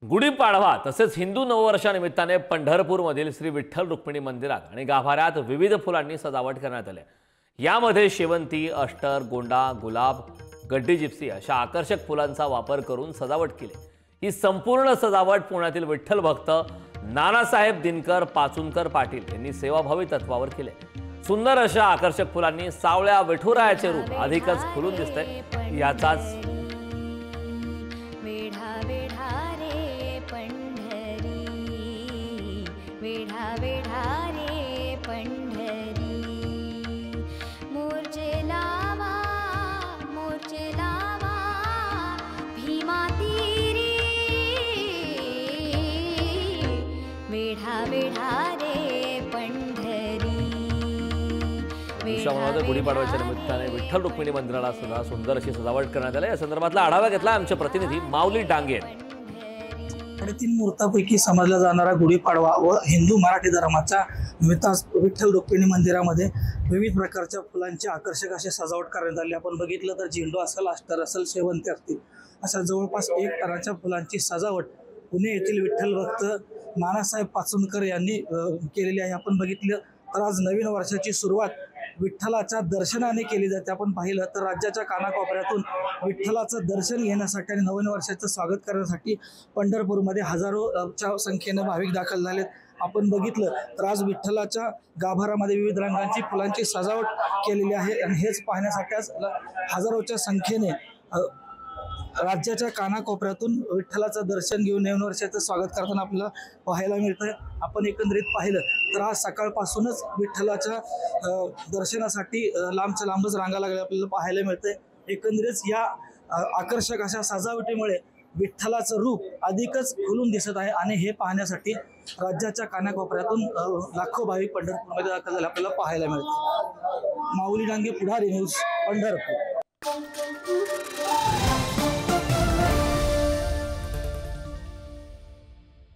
गुढीपाडवा तसेच हिंदू नववर्षानिमित्ताने पंढरपूरमधील श्री विठ्ठल रुक्मिणी मंदिरात आणि गाभाऱ्यात विविध फुलांनी सजावट करण्यात आली। यामध्ये शेवंती, अष्टर, गोंडा, गुलाब, गड्डी जिप्सी अशा आकर्षक फुलांचा वापर करून सजावट केली। ही संपूर्ण सजावट पुण्यातील विठ्ठल भक्त नानासाहेब दिनकर पाचुनकर पाटील यांनी सेवाभावी तत्वावर केले। सुंदर अशा आकर्षक फुलांनी सावळ्या विठुरायाचे रूप अधिकच खुलून दिसते। याचाच वेढा वेढा रे पंढरी, मोर्चे लावा भीमा तीरी, वेढा वेढा रे पंढरी। गुढीपाडव्याच्या निमित्ताने विठ्ठल रुक्मिणी मंदिराला सुद्धा सुंदर अशी सजावट करण्यात आली। या संदर्भातला आढावा घेतला आमचे प्रतिनिधी माऊली डांगे। 3 मुहूर्तापैकी समजला जाणारा गुढीपाडवा व हिंदू मराठी धर्माच्या निमित्त विठ्ठल रुक्मिणी मंदिरामध्ये विविध प्रकारच्या फुलांची आकर्षक अशी सजावट करण्यात आली। आपण बघितलं तर झेंडू असेल, अष्टर असेल, शेवंती असतील, अशा जवळपास 1 टनाच्या फुलांची सजावट पुणे येथील विठ्ठल भक्त नानासाहेब पाचुनकर यांनी केलेली आहे। आपण बघितलं तर आज नवीन वर्षाची सुरुवात विठ्ठलाच्या दर्शनाने केली जाते। आपण पाहिलं तर राज्याच्या कानाकोपऱ्यातून विठ्ठलाचं दर्शन घेण्यासाठी आणि नवीन वर्षाचं स्वागत करण्यासाठी पंढरपूरमध्ये हजारोच्या संख्येने भाविक दाखल झालेत। आपण बघितलं तर आज विठ्ठलाच्या गाभाऱ्यामध्ये विविध रंगांची फुलांची सजावट केलेली आहे आणि हेच पाहण्यासाठी आज हजारोच्या संख्येने राज्याच्या कानाकोपऱ्यातून विठ्ठलाचं दर्शन घेऊन नवीन वर्षाचं स्वागत करताना आपल्याला पाहायला मिळतंय। आपण एकंदरीत पाहिलं तर आज सकाळपासूनच विठ्ठलाच्या दर्शनासाठी लांबच्या लांबच रांगा लागल्या आपल्याला पाहायला मिळतंय। एकंदरीत या आकर्षक अशा सजावटीमुळे विठ्ठलाचं रूप अधिकच खुलून दिसत आहे आणि हे पाहण्यासाठी राज्याच्या कानाकोपऱ्यातून लाखो भाविक पंढरपूरमध्ये दाखल झाले आपल्याला पाहायला मिळतं। माऊली डांगे, पुढारी न्यूज, पंढरपूर।